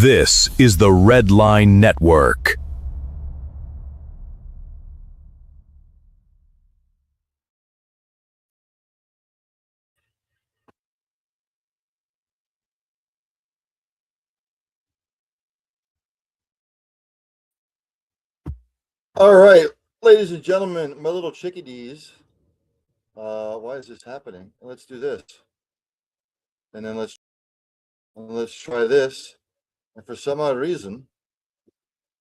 This is the Red Line Network. All right, ladies and gentlemen, my little chickadees. Why is this happening? Let's do this, and then let's try this. And for some odd reason,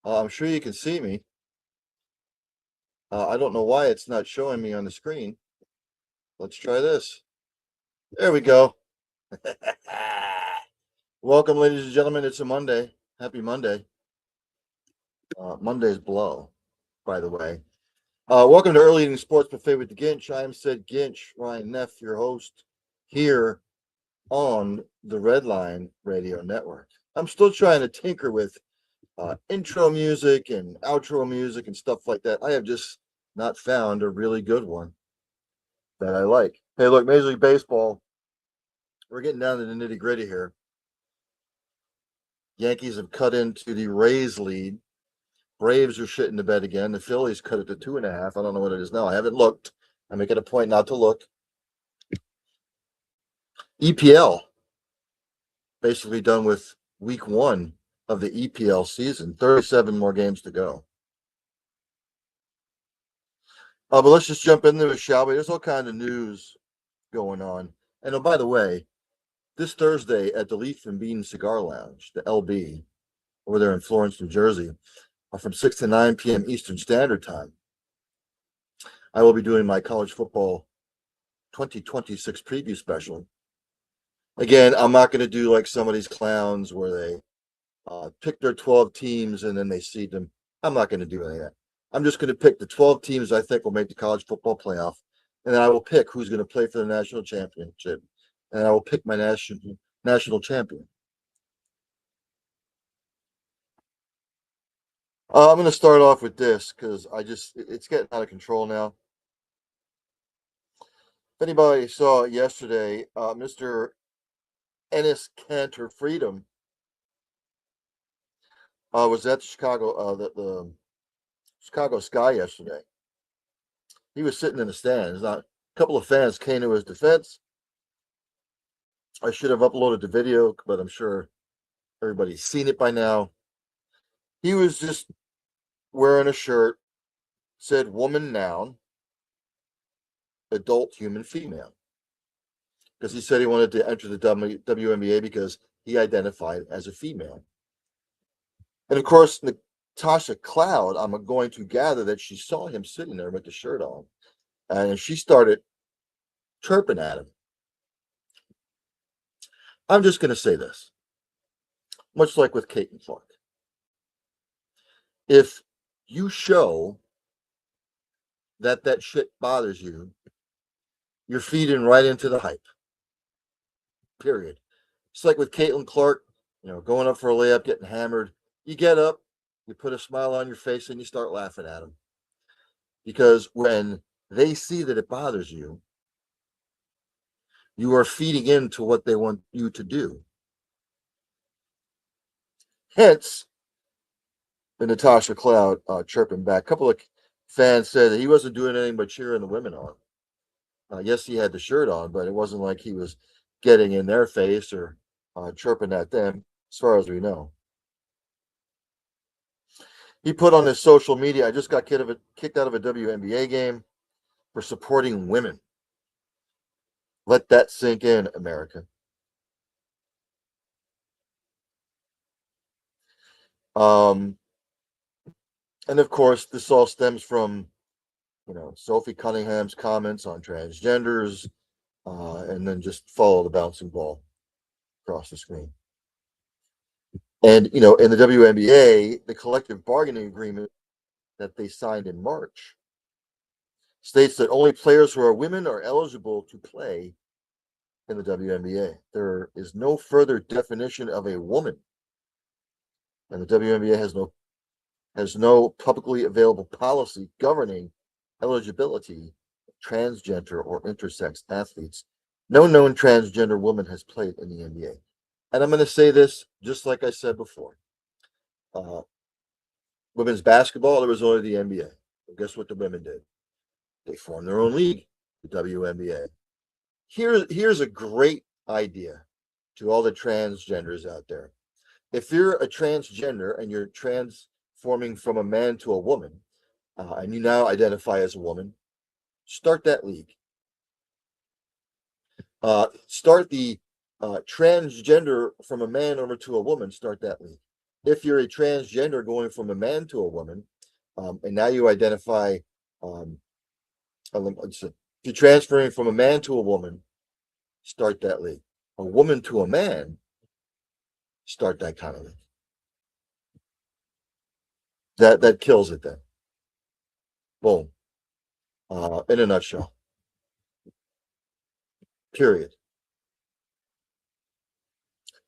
I'm sure you can see me. I don't know why it's not showing me on the screen. Let's try this. There we go. Welcome, ladies and gentlemen. It's a Monday. Happy Monday. Monday's blow, by the way. Welcome to Early Eating Sports Buffet with the Ginch. I am said Ginch, Ryan Neff, your host here on the Red Line Radio Network. I'm still trying to tinker with intro music and outro music and stuff like that. I have just not found a really good one that I like. Hey, look, Major League Baseball, we're getting down to the nitty gritty here. Yankees have cut into the Rays lead. Braves are shitting the bed again. The Phillies cut it to 2.5. I don't know what it is now. I haven't looked. I make it a point not to look. EPL basically done with week 1 of the EPL season. 37 more games to go. But let's just jump into it, shall we? There's all kind of news going on. And oh, by the way, this Thursday at the Leaf and Bean Cigar Lounge, the LB, over there in Florence, New Jersey, from 6 to 9 p.m. Eastern Standard Time, I will be doing my college football 2026 preview special. Again, I'm not going to do like some of these clowns where they pick their 12 teams and then they seed them. I'm not going to do any of that. I'm just going to pick the 12 teams I think will make the college football playoff, and then I will pick who's going to play for the national championship, and I will pick my national champion. I'm going to start off with this because it's getting out of control now. If anybody saw yesterday, Mr. Ennis Cantor Freedom was at the Chicago Sky yesterday. He was sitting in the stands. Now, a couple of fans came to his defense. I should have uploaded the video, but I'm sure everybody's seen it by now. He was just wearing a shirt, said woman, noun, adult, human, female. Because he said he wanted to enter the WNBA because he identified as a female. And of course, Natasha Cloud, I'm going to gather that she saw him sitting there with the shirt on, and she started chirping at him. I'm just going to say this, much like with Caitlin Clark. If you show that shit bothers you, you're feeding right into the hype. Period. It's like with Caitlin Clark, going up for a layup, getting hammered. You get up, you put a smile on your face, and you start laughing at them. Because when they see that it bothers you, you are feeding into what they want you to do. Hence, the Natasha Cloud chirping back. A couple of fans said that he wasn't doing anything but cheering the women on. Yes, he had the shirt on, but it wasn't like he was getting in their face or chirping at them, as far as we know. He put on his social media, I just got kicked out of a WNBA game for supporting women. Let that sink in, America. And of course, this all stems from, Sophie Cunningham's comments on transgenders, and then just follow the bouncing ball across the screen. And, in the WNBA, the collective bargaining agreement that they signed in March states that only players who are women are eligible to play in the WNBA. There is no further definition of a woman, and the WNBA has no publicly available policy governing eligibility of transgender or intersex athletes. No known transgender woman has played in the NBA. And I'm going to say this just like I said before. Uh, Women's basketball, there was only the NBA. Well, guess what the women did? They formed their own league, the WNBA. Here's a great idea to all the transgenders out there. If you're a transgender and you're transforming from a man to a woman, and you now identify as a woman, start that league. Start the transgender from a man over to a woman, start that league. If you're a transgender going from a man to a woman, and now you identify, um, if you're transferring from a man to a woman, start that league. A woman to a man, start that kind of league. That kills it then. Boom. In a nutshell. Period.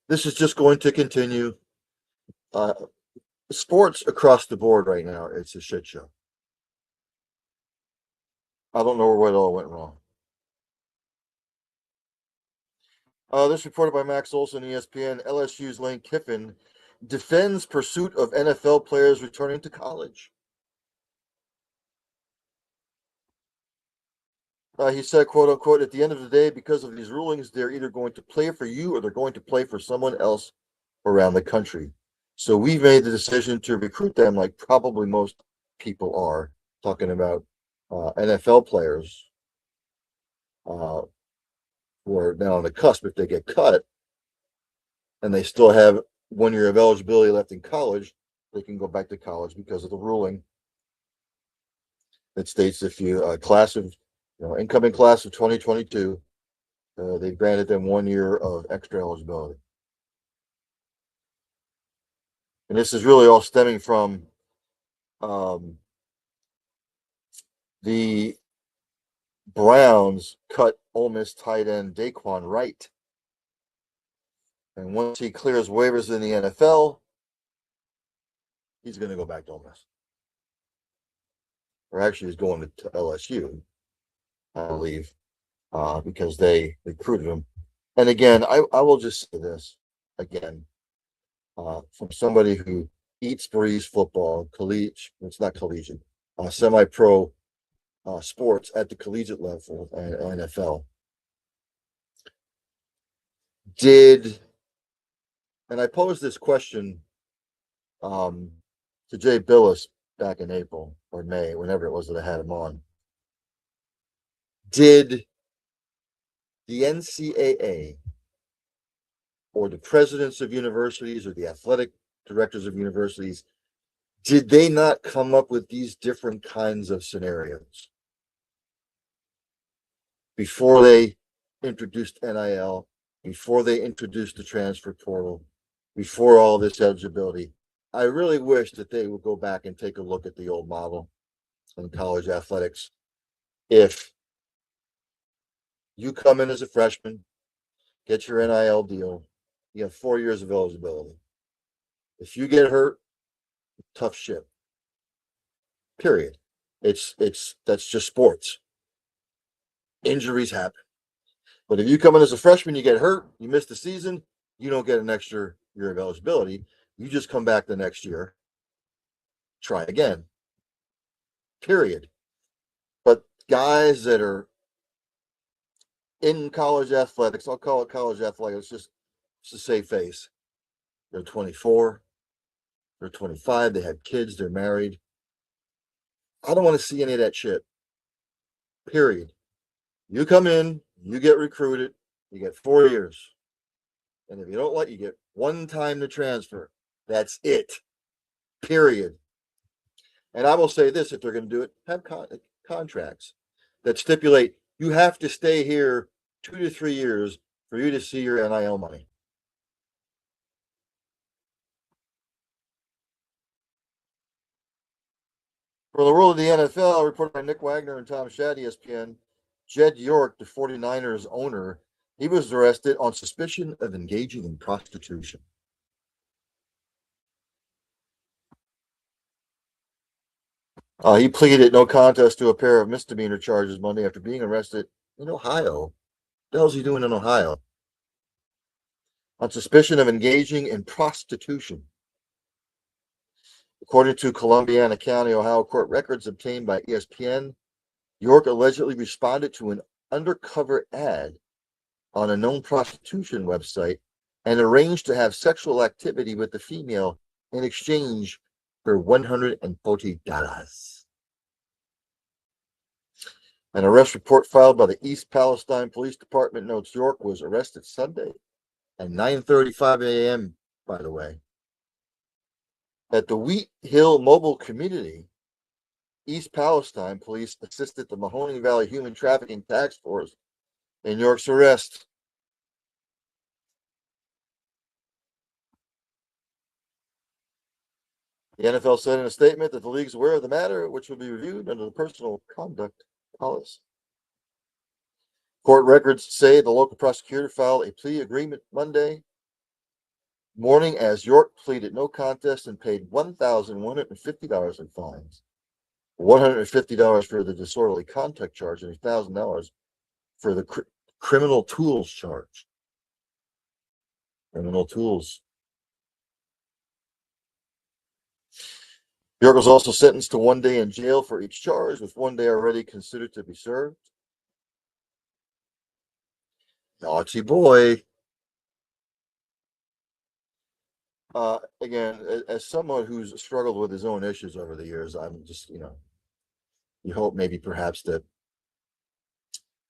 This is just going to continue. Sports across the board right now, it's a shit show. I don't know where it all went wrong. This reported by Max Olson, ESPN. LSU's Lane Kiffin defends pursuit of NFL players returning to college. He said, quote unquote, at the end of the day, because of these rulings, they're either going to play for you or they're going to play for someone else around the country. So we've made the decision to recruit them, like probably most people are, talking about NFL players who are now on the cusp. If they get cut and they still have 1 year of eligibility left in college, they can go back to college because of the ruling that states if you incoming class of 2022, they granted them 1 year of extra eligibility. And this is really all stemming from the Browns cut Ole Miss tight end Daquan Wright. And once he clears waivers in the NFL, he's going to go back to Ole Miss. Or actually, he's going to LSU, I believe, because they recruited him. And again, I will just say this again, from somebody who eats, breathes football, it's not collegiate, semi-pro sports at the collegiate level and NFL. And I posed this question to Jay Billis back in April or May, whenever it was that I had him on. Did the NCAA or the presidents of universities or the athletic directors of universities, did they not come up with these different kinds of scenarios before they introduced NIL, before they introduced the transfer portal, before all this eligibility? I really wish that they would go back and take a look at the old model in college athletics. If you come in as a freshman, get your NIL deal, you have 4 years of eligibility. If you get hurt, tough shit. Period. That's just sports. Injuries happen. But if you come in as a freshman, you get hurt, you miss the season, you don't get an extra year of eligibility. You just come back the next year, try again. Period. But guys that are in college athletics, I'll call it college athletics, just to save face. They're 24, they're 25, they have kids, they're married. I don't want to see any of that shit. Period. You come in, you get recruited, you get 4 years. And if you don't like, you get one time to transfer. That's it. Period. And I will say this, if they're going to do it, have contracts that stipulate you have to stay here 2 to 3 years for you to see your NIL money. For the world of the NFL, reported by Nick Wagner and Tom Shad, ESPN, Jed York, the 49ers owner, he was arrested on suspicion of engaging in prostitution. He pleaded no contest to a pair of misdemeanor charges Monday after being arrested in Ohio. What the hell is he doing in Ohio? on suspicion of engaging in prostitution. According to Columbiana County, Ohio court records obtained by ESPN, York allegedly responded to an undercover ad on a known prostitution website and arranged to have sexual activity with the female in exchange for $140. An arrest report filed by the East Palestine Police Department notes York was arrested Sunday at 9:35 a.m., by the way. At the Wheat Hill Mobile Community, East Palestine police assisted the Mahoning Valley Human Trafficking Task Force in York's arrest. The NFL said in a statement that the league is aware of the matter, which will be reviewed under the personal conduct policy. Court records say the local prosecutor filed a plea agreement Monday morning as York pleaded no contest and paid $1,150 in fines, $150 for the disorderly conduct charge, and $1,000 for the criminal tools charge. Criminal tools. York was also sentenced to 1 day in jail for each charge, with 1 day already considered to be served. Naughty boy. Again, as someone who's struggled with his own issues over the years, I'm just, you hope maybe perhaps that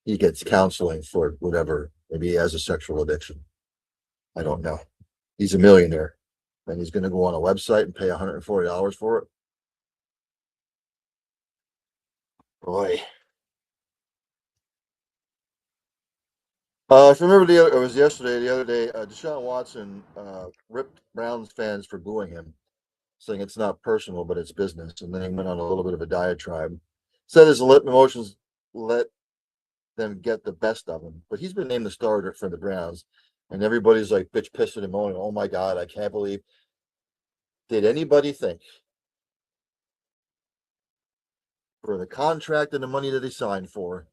he gets counseling for whatever. Maybe he has a sexual addiction. I don't know. He's a millionaire, and he's going to go on a website and pay $140 for it. Boy. If you remember, it was yesterday, the other day, Deshaun Watson ripped Browns fans for booing him, saying it's not personal, but it's business. And then he went on a little bit of a diatribe. Said his emotions let them get the best of him. But he's been named the starter for the Browns. And everybody's like bitch pissing him on. Oh my God, I can't believe. Did anybody think for the contract and the money that he signed for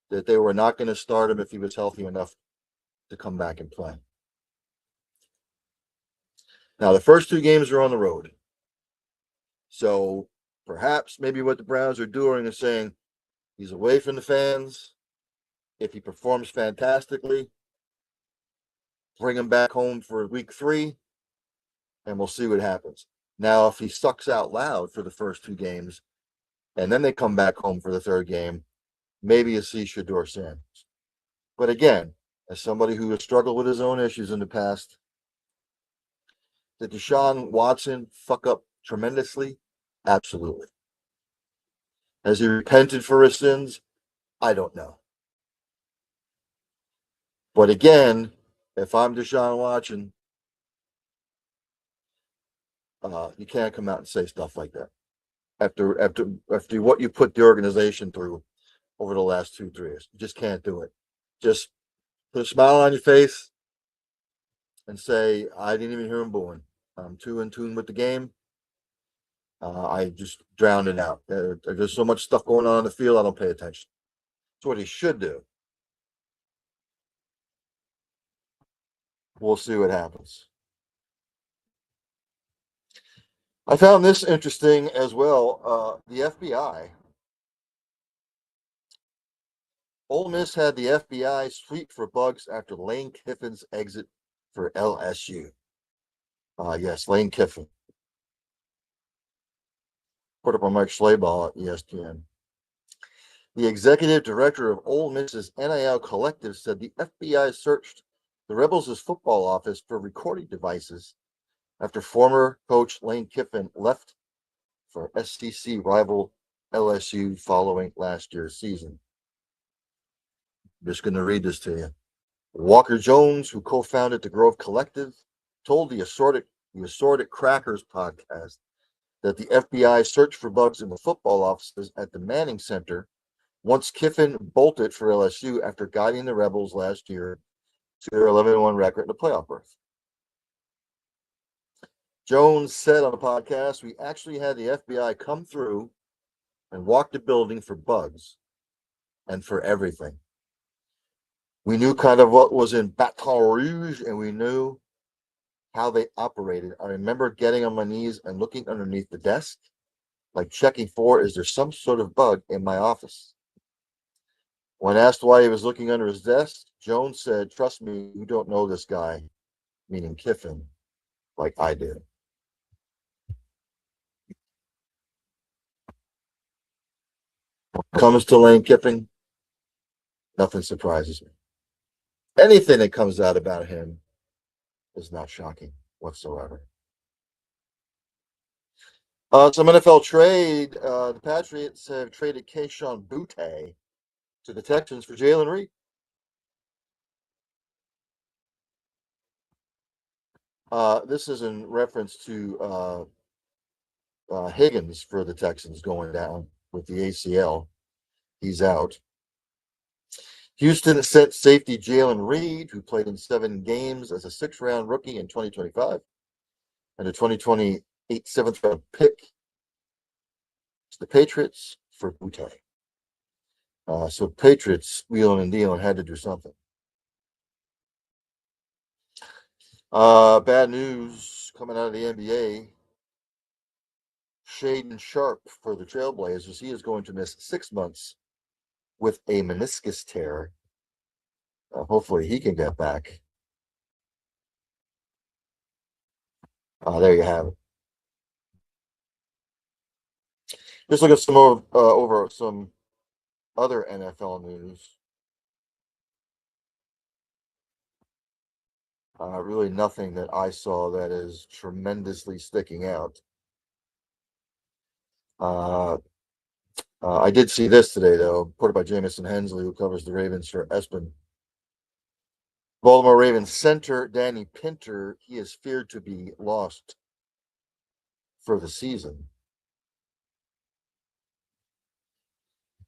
that they were not going to start him if he was healthy enough to come back and play? Now, the first 2 games are on the road. So perhaps maybe what the Browns are doing is saying he's away from the fans. If he performs fantastically, bring him back home for week 3, and we'll see what happens. Now, if he sucks out loud for the first 2 games, and then they come back home for the 3rd game, maybe you see Shedeur Sanders. But again, as somebody who has struggled with his own issues in the past, did Deshaun Watson fuck up tremendously? Absolutely. Has he repented for his sins? I don't know. But again, if I'm Deshaun Watson, you can't come out and say stuff like that after what you put the organization through over the last 2-3 years. You just can't do it. Just put a smile on your face and say, I didn't even hear him booing. I'm too in tune with the game. I just drowned it out. There's so much stuff going on in the field, I don't pay attention. That's what he should do. We'll see what happens. I found this interesting as well. The FBI. Ole Miss had the FBI sweep for bugs after Lane Kiffin's exit for LSU. Yes, Lane Kiffin. Put up on Mike Schlabach at ESPN. The executive director of Ole Miss's NIL Collective said the FBI searched the Rebels' football office for recording devices after former coach Lane Kiffin left for SEC rival LSU following last year's season. I'm just going to read this to you. Walker Jones, who co-founded the Grove Collective, told the Assorted Crackers podcast that the FBI searched for bugs in the football offices at the Manning Center once Kiffin bolted for LSU after guiding the Rebels last year to their 11-1 record in the playoff berth. Jones said on the podcast, we actually had the FBI come through and walk the building for bugs and for everything. We knew kind of what was in Baton Rouge, and we knew how they operated. I remember getting on my knees and looking underneath the desk, like checking for, is there some sort of bug in my office? When asked why he was looking under his desk, Jones said, trust me, you don't know this guy, meaning Kiffin, like I did. When it comes to Lane Kiffin, nothing surprises me. Anything that comes out about him is not shocking whatsoever. Some NFL trade. The Patriots have traded Kayshon Boutte to the Texans for Jalen Reed. This is in reference to Higgins for the Texans going down with the ACL. He's out. Houston sent safety Jalen Reed, who played in 7 games as a 6th-round rookie in 2025, and a 2028 7th-round pick to the Patriots for Boutte. So Patriots, wheeling and dealing, had to do something. Bad news coming out of the NBA. Shaden Sharp for the Trailblazers. He is going to miss 6 months with a meniscus tear. Hopefully he can get back. There you have it. Just look at some more over some other NFL news. Really nothing that I saw that is tremendously sticking out. I did see this today, though, reported by Jamison Hensley, who covers the Ravens for ESPN. Baltimore Ravens center Danny Pinter, he is feared to be lost for the season.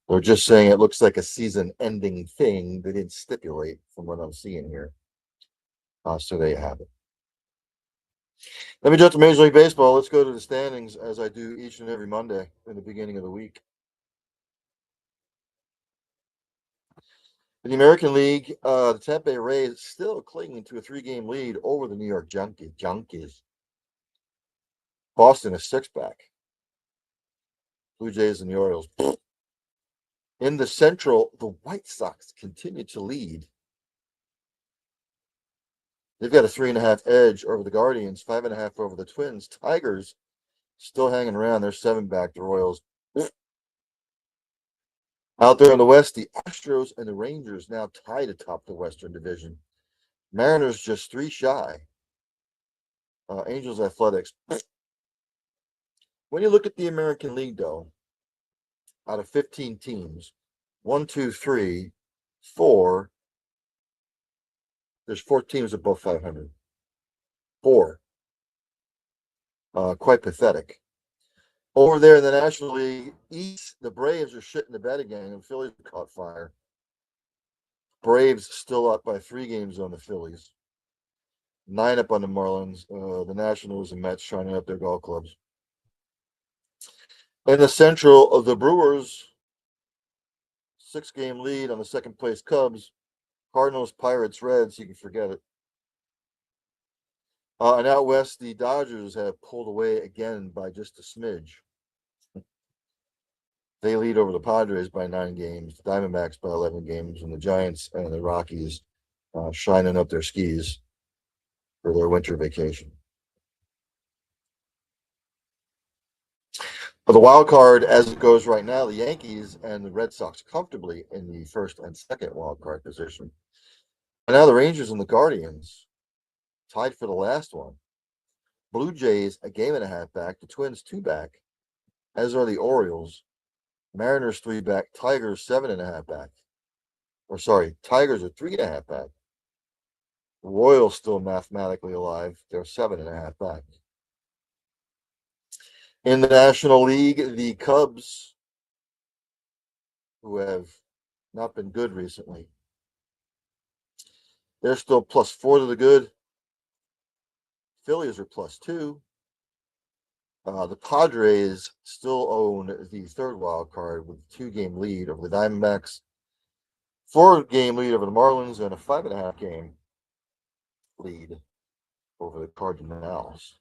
They're just saying it looks like a season-ending thing. They didn't stipulate from what I'm seeing here. So there you have it. Let me jump to Major League Baseball. Let's go to the standings as I do each and every Monday in the beginning of the week. In the American League, the Tampa Bay Rays still clinging to a 3-game lead over the New York Yankees. Boston is 6 back. Blue Jays and the Orioles. In the Central, the White Sox continue to lead. They've got a 3.5 edge over the Guardians, 5.5 over the Twins. Tigers still hanging around. They're 7 back. The Royals. Out there in the West, the Astros and the Rangers now tied atop the Western Division. Mariners just 3 shy. Angels Athletics. When you look at the American League, though, out of 15 teams, 1, 2, 3, 4, there's 4 teams above 500. 4. Quite pathetic. Over there in the National League East, the Braves are shitting the bed again, and Phillies caught fire. Braves still up by 3 games on the Phillies. 9 up on the Marlins. The Nationals and Mets shining up their golf clubs. In the Central of the Brewers, 6-game lead on the second place Cubs. Cardinals, Pirates, Reds, you can forget it. And out west, the Dodgers have pulled away again by just a smidge. They lead over the Padres by 9 games, the Diamondbacks by 11 games, and the Giants and the Rockies shining up their skis for their winter vacation. For the wild card, as it goes right now, the Yankees and the Red Sox comfortably in the first and second wild card position. And now the Rangers and the Guardians tied for the last one. Blue Jays a 1.5 back, the Twins 2 back, as are the Orioles. Mariners 3 back, Tigers 7.5 back. Or sorry, Tigers are 3.5 back. Royals still mathematically alive. They're 7.5 back. In the National League, the Cubs, who have not been good recently, they're still +4 to the good. Phillies are +2. The Padres still own the third wild card with a 2-game lead over the Diamondbacks. 4-game lead over the Marlins and a 5.5 game lead over the Cardinals.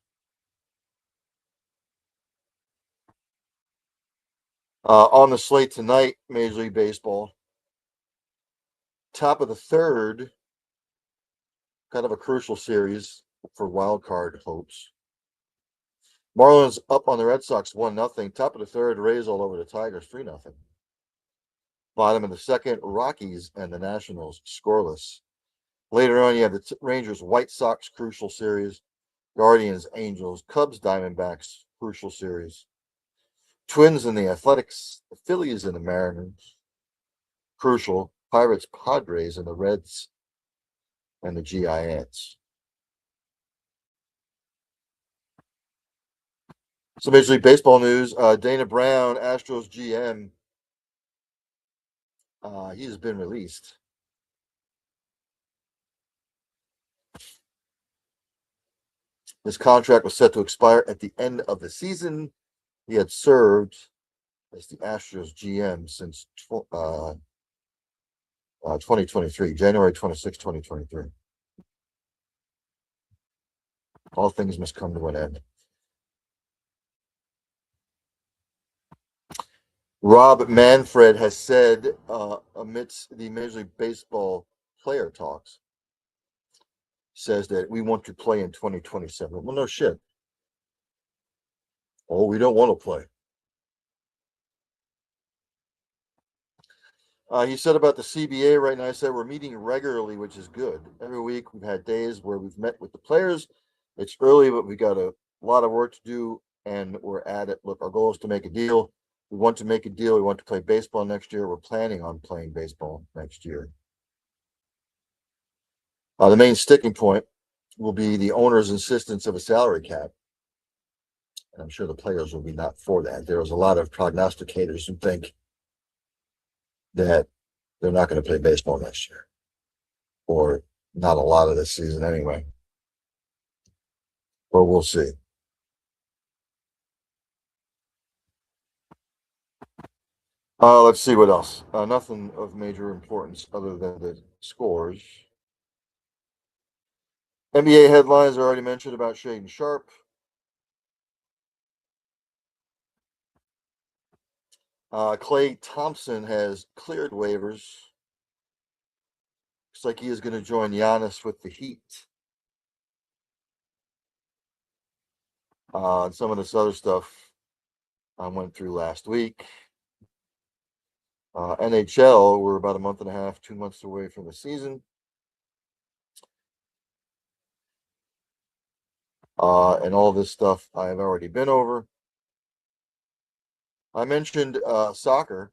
On the slate tonight, Major League Baseball. Top of the third, kind of a crucial series for wild card hopes. Marlins up on the Red Sox 1-0. Top of the third, Rays all over the Tigers 3-0. Bottom of the second, Rockies and the Nationals scoreless. Later on, you have the Rangers White Sox crucial series, Guardians Angels, Cubs Diamondbacks crucial series, Twins and the Athletics, the Phillies and the Mariners crucial, Pirates Padres and the Reds and the Giants. Some Major League Baseball news. Dana Brown, Astros GM, he has been released. His contract was set to expire at the end of the season. He had served as the Astros GM since 2023, January 26, 2023. All things must come to an end. Rob Manfred has said, amidst the Major League Baseball player talks, says that we want to play in 2027. Well, no shit. Oh, we don't want to play. He said about the CBA right now, I said we're meeting regularly, which is good. Every week we've had days where we've met with the players. It's early, but we got a lot of work to do, and we're at it. Look, our goal is to make a deal. We want to make a deal. We want to play baseball next year. We're planning on playing baseball next year. The main sticking point will be the owner's insistence of a salary cap. And I'm sure the players will be not for that. There was a lot of prognosticators who think that they're not going to play baseball next year, or not a lot of this season anyway. But we'll see. Let's see what else. Nothing of major importance other than the scores. NBA headlines I already mentioned about Shaden Sharp. Klay Thompson has cleared waivers. Looks like he is going to join Giannis with the Heat. And some of this other stuff I went through last week. NHL, we're about a month and a half, 2 months away from the season. And all this stuff I have already been over. I mentioned soccer.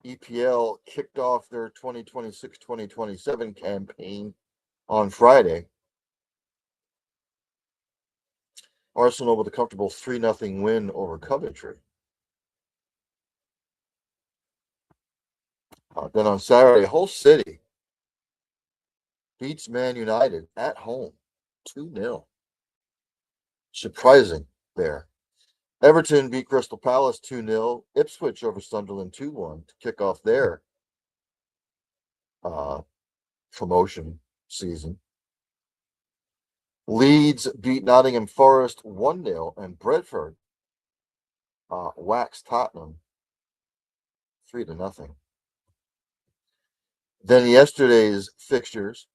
EPL kicked off their 2026-2027 campaign on Friday. Arsenal with a comfortable 3-0 win over Coventry. Then on Saturday, Hull City beats Man United at home 2-0. Surprising there. Everton beat Crystal Palace 2-0. Ipswich over Sunderland 2-1 to kick off their promotion season. Leeds beat Nottingham Forest 1-0, and Brentford waxed Tottenham 3-0. Then yesterday's fixtures.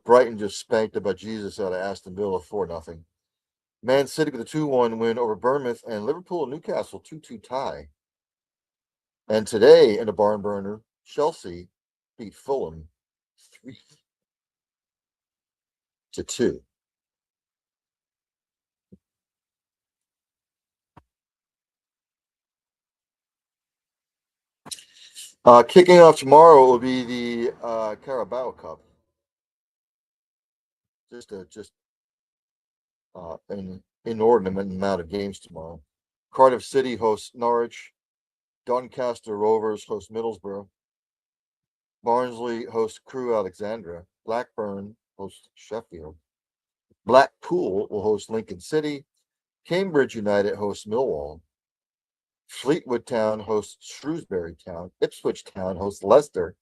Brighton just spanked the bejesus out of Aston Villa 4-0. Man City with a 2-1 win over Bournemouth, and Liverpool and Newcastle 2-2 tie. And today in a barn burner, Chelsea beat Fulham 3-2. Kicking off tomorrow will be the Carabao Cup. An inordinate amount of games tomorrow. Cardiff City hosts Norwich. Doncaster Rovers host Middlesbrough. Barnsley hosts Crewe Alexandra. Blackburn hosts Sheffield. Blackpool will host Lincoln City. Cambridge United hosts Millwall. Fleetwood Town hosts Shrewsbury Town. Ipswich Town hosts Leicester.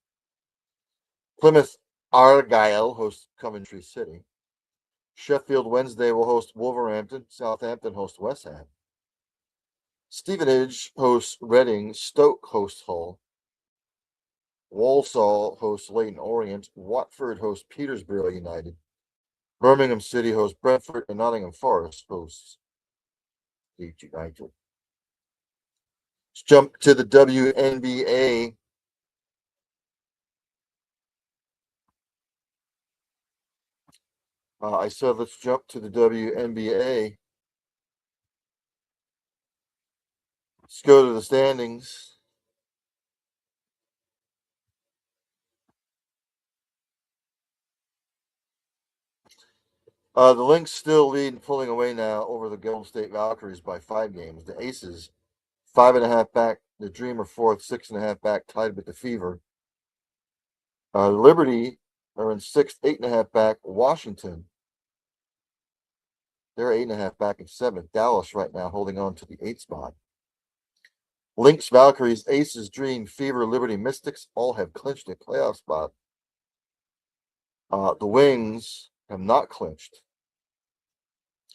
Plymouth Argyle hosts Coventry City. Sheffield Wednesday will host Wolverhampton. Southampton hosts West Ham. Stevenage hosts Reading. Stoke hosts Hull. Walsall hosts Leyton Orient. Watford hosts Peterborough United. Birmingham City hosts Brentford, and Nottingham Forest hosts Leeds United. Let's jump to the WNBA. I said let's jump to the WNBA. Let's go to the standings. The Lynx still lead and pulling away now over the Golden State Valkyries by 5 games. The Aces, 5.5 back. The Dream are fourth, 6.5 back, tied with the Fever. Liberty are in sixth, 8.5 back. Washington, they're 8.5 back in seventh. Dallas right now holding on to the 8th spot. Lynx, Valkyries, Aces, Dream, Fever, Liberty, Mystics all have clinched a playoff spot. The Wings have not clinched.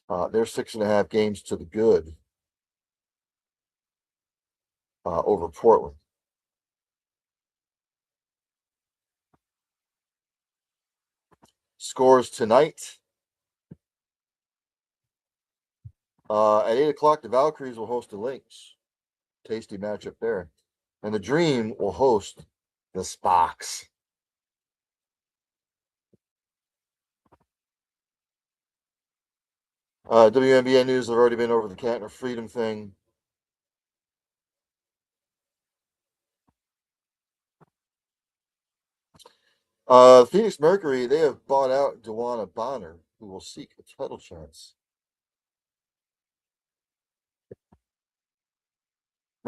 They're 6.5 games to the good over Portland. Scores tonight. At 8 o'clock, the Valkyries will host the Lynx. Tasty matchup there. And the Dream will host the Sparks. WNBA news have already been over the Canton Freedom thing. Phoenix Mercury, they have bought out Dewana Bonner, who will seek a title chance.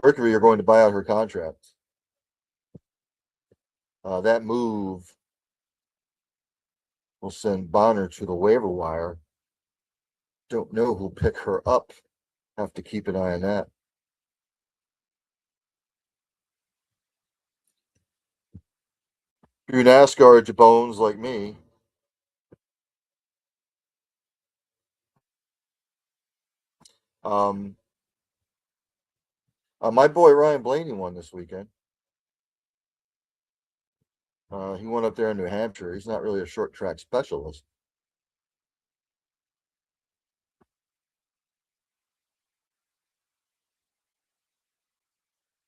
Mercury are going to buy out her contract. That move will send Bonner to the waiver wire. Don't know who'll pick her up. Have to keep an eye on that. If you're NASCAR jabones like me, my boy Ryan Blaney won this weekend. He went up there in New Hampshire. He's not really a short track specialist.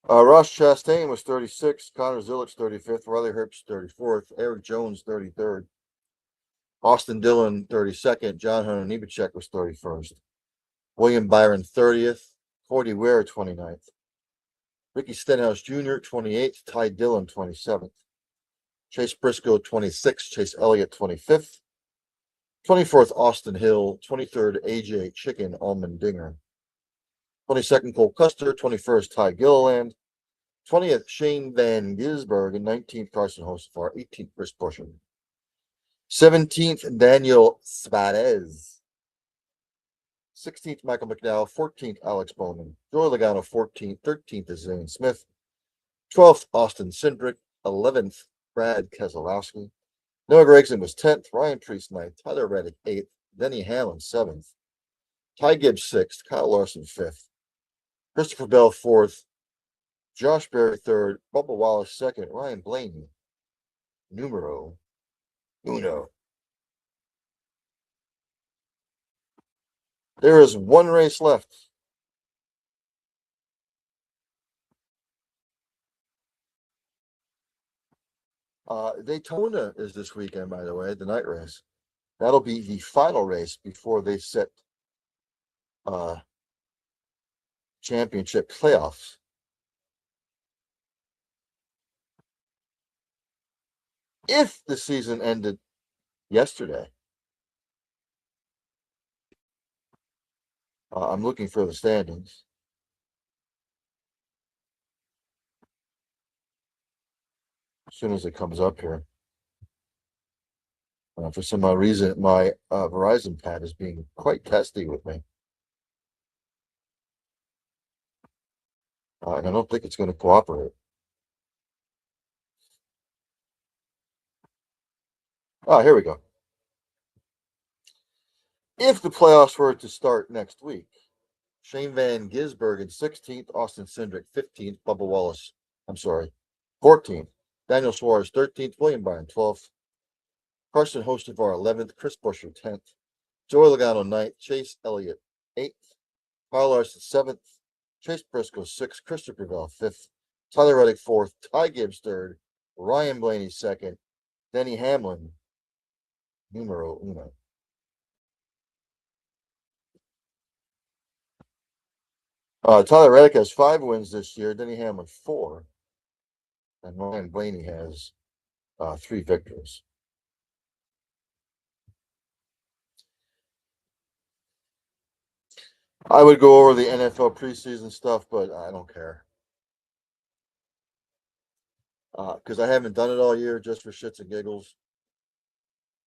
Ross Chastain was 36th, Connor Zilic 35th, Riley Herbst 34th, Eric Jones 33rd, Austin Dillon 32nd, John Hunter Nemechek was 31st, William Byron 30th, Cody Ware 29th, Ricky Stenhouse Jr. 28th, Ty Dillon 27th, Chase Briscoe 26th, Chase Elliott 25th, 24th Austin Hill, 23rd AJ Chicken Allmendinger, 22nd Cole Custer, 21st Ty Gilliland, 20th Shane Van Gisberg, and 19th Carson Hocevar, 18th Chris Buescher, 17th Daniel Suarez, 16th Michael McDowell, 14th Alex Bowman, Joey Logano 14th, 13th is Zane Smith, 12th Austin Cindric, 11th Brad Keselowski, Noah Gragson was 10th, Ryan Preece 9th, Tyler Reddick 8th, Denny Hamlin 7th, Ty Gibbs 6th, Kyle Larson 5th, Christopher Bell 4th, Josh Berry 3rd, Bubba Wallace 2nd, Ryan Blaney, numero uno. There is one race left. Daytona is this weekend, by the way, the night race. That'll be the final race before they set championship playoffs. If the season ended yesterday, I'm looking for the standings. As soon as it comes up here. For some odd reason, my Verizon pad is being quite testy with me. And I don't think it's going to cooperate. Here we go. If the playoffs were to start next week, Shane Van Gisbergen 16th, Austin Cindric 15th, Bubba Wallace, 14th, Daniel Suarez 13th, William Byron 12th, Carson Hocevar 11th, Chris Buescher 10th, Joey Logano 9th, Chase Elliott 8th, Kyle Larson 7th, Chase Briscoe 6th, Christopher Bell 5th, Tyler Reddick 4th, Ty Gibbs 3rd, Ryan Blaney 2nd, Denny Hamlin numero uno. Tyler Reddick has 5 wins this year, Denny Hamlin 4, and Ryan Blaney has 3 victories. I would go over the NFL preseason stuff, but I don't care. Because I haven't done it all year just for shits and giggles.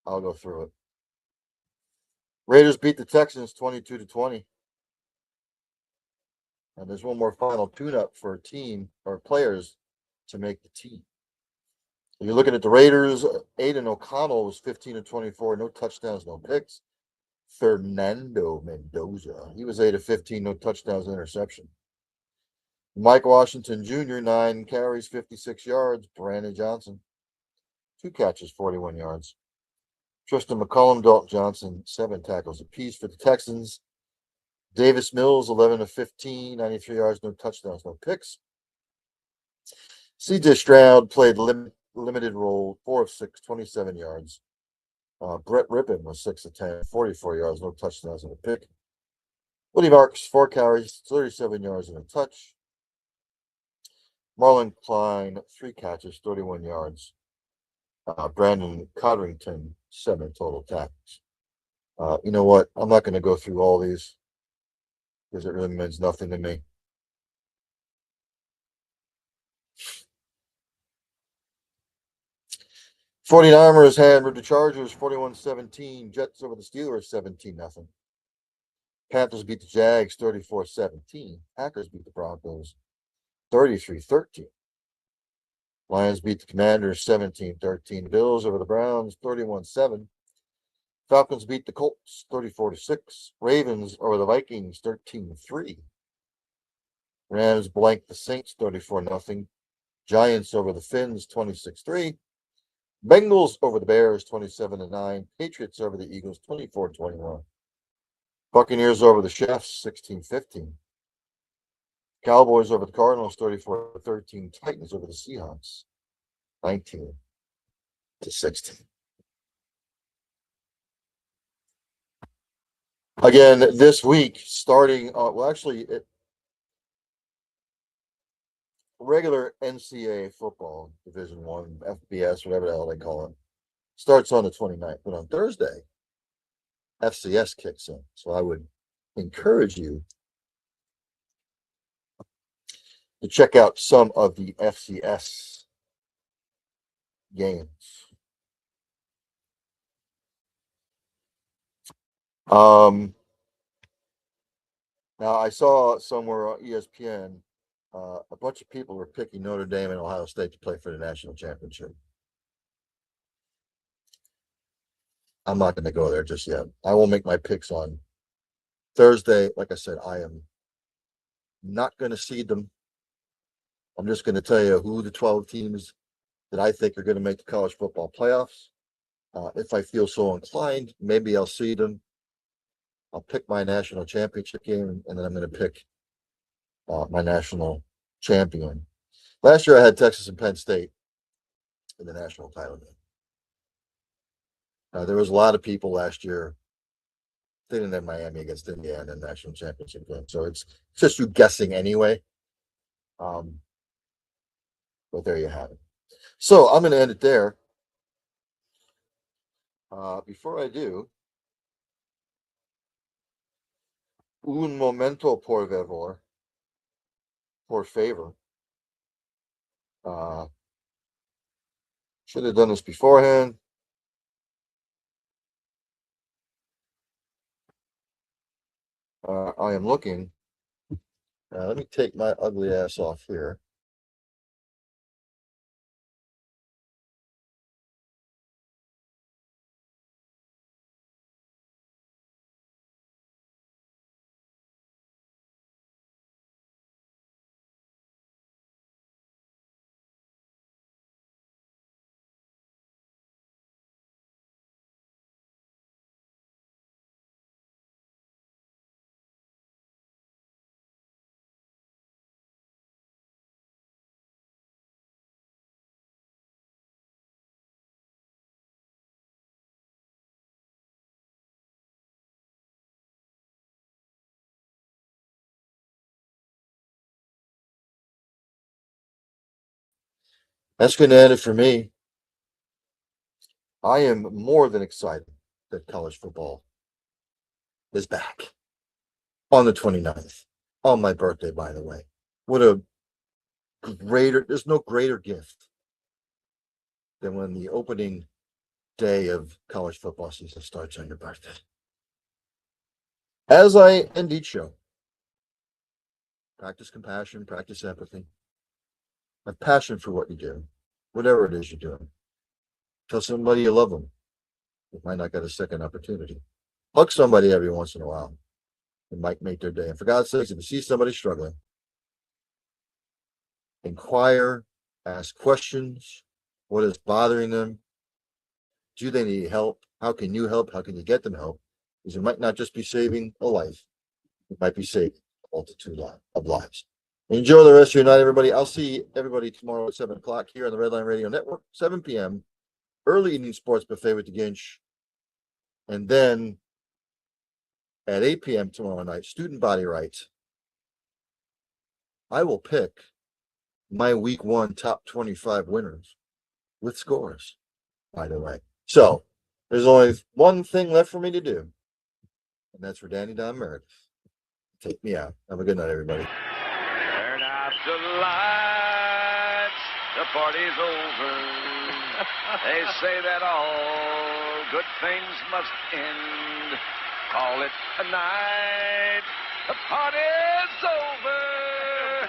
I'll go through it. Raiders beat the Texans 22-20. And there's one more final tune-up for a team or players to make the team. You're looking at the Raiders. Aiden O'Connell was 15-24, no touchdowns, no picks. Fernando Mendoza, he was 8-15, no touchdowns, interception. Mike Washington Jr., 9 carries, 56 yards. Brandon Johnson, 2 catches, 41 yards. Tristan McCullum, Dalton Johnson, 7 tackles apiece for the Texans. Davis Mills, 11-15, 93 yards, no touchdowns, no picks. C.J. Stroud played limited role, 4 of 6, 27 yards. Brett Rippon was 6-10, 44 yards, no touchdowns, and a pick. Woody Marks, 4 carries, 37 yards, and a touch. Marlon Klein, 3 catches, 31 yards. Brandon Codrington, 7 total tackles. You know what? I'm not going to go through all these because it really means nothing to me. '49ers had the Chargers 41-17. Jets over the Steelers 17-0. Panthers beat the Jags 34-17. Packers beat the Broncos 33-13. Lions beat the Commanders 17-13. Bills over the Browns 31-7. Falcons beat the Colts 34-6. Ravens over the Vikings 13-3. Rams blanked the Saints 34-0. Giants over the Finns 26-3. Bengals over the Bears 27-9. Patriots over the Eagles 24-21. Buccaneers over the Chiefs 16-15. Cowboys over the Cardinals 34-13. Titans over the Seahawks 19-16. Again, this week, starting, regular NCAA football, Division One, FBS, whatever the hell they call it, starts on the 29th. But on Thursday, FCS kicks in. So I would encourage you to check out some of the FCS games. Now, I saw somewhere on ESPN, a bunch of people were picking Notre Dame and Ohio State to play for the national championship. I'm not going to go there just yet. I will make my picks on Thursday. Like I said, I am not going to seed them. I'm just going to tell you who the 12 teams that I think are going to make the college football playoffs. If I feel so inclined, maybe I'll seed them. I'll pick my national championship game, and then I'm going to pick my national champion. Last year, I had Texas and Penn State in the national title game. There was a lot of people last year thinking that Miami against Indiana in the national championship game. So it's just you guessing anyway. But there you have it. So I'm going to end it there. Before I do, un momento por favor. Por favor. Should have done this beforehand. I am looking Let me take my ugly ass off here. That's going to end it for me. I am more than excited that college football is back on the 29th, on my birthday, by the way. What a there's no greater gift than when the opening day of college football season starts on your birthday. As I end each show, practice compassion, practice empathy, have passion for what you do, whatever it is you're doing. Tell somebody you love them. You might not get a second opportunity. Hug somebody every once in a while. It might make their day. And for God's sakes, if you see somebody struggling, inquire, ask questions. What is bothering them? Do they need help? How can you help? How can you get them help? Because it might not just be saving a life. It might be saving a multitude of lives. Enjoy the rest of your night, everybody. I'll see everybody tomorrow at 7 o'clock here on the Redline Radio Network, 7 p.m. Early evening sports buffet with the Ginch. And then at 8 p.m. tomorrow night, student body rights. I will pick my week 1 top 25 winners with scores, by the way. So there's only one thing left for me to do, and that's for Danny Don Meredith. Take me out. Have a good night, everybody. Turn out the lights, the party's over. They say that all good things must end. Call it a night, the party's over.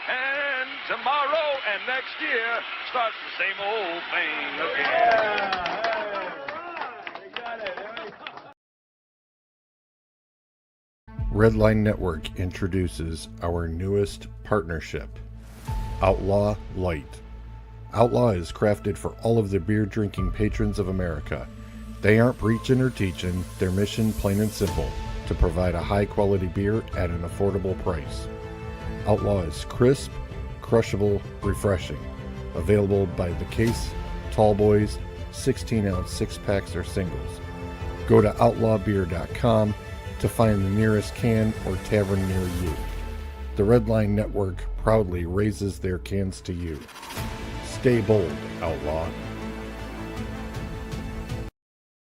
And tomorrow and next year starts the same old thing again. Redline Network introduces our newest partnership, Outlaw Light. Outlaw is crafted for all of the beer drinking patrons of America. They aren't preaching or teaching, their mission plain and simple, to provide a high quality beer at an affordable price. Outlaw is crisp, crushable, refreshing. Available by the case, tall boys, 16-ounce six-packs or singles. Go to outlawbeer.com to find the nearest can or tavern near you. The Redline Network proudly raises their cans to you. Stay bold, Outlaw.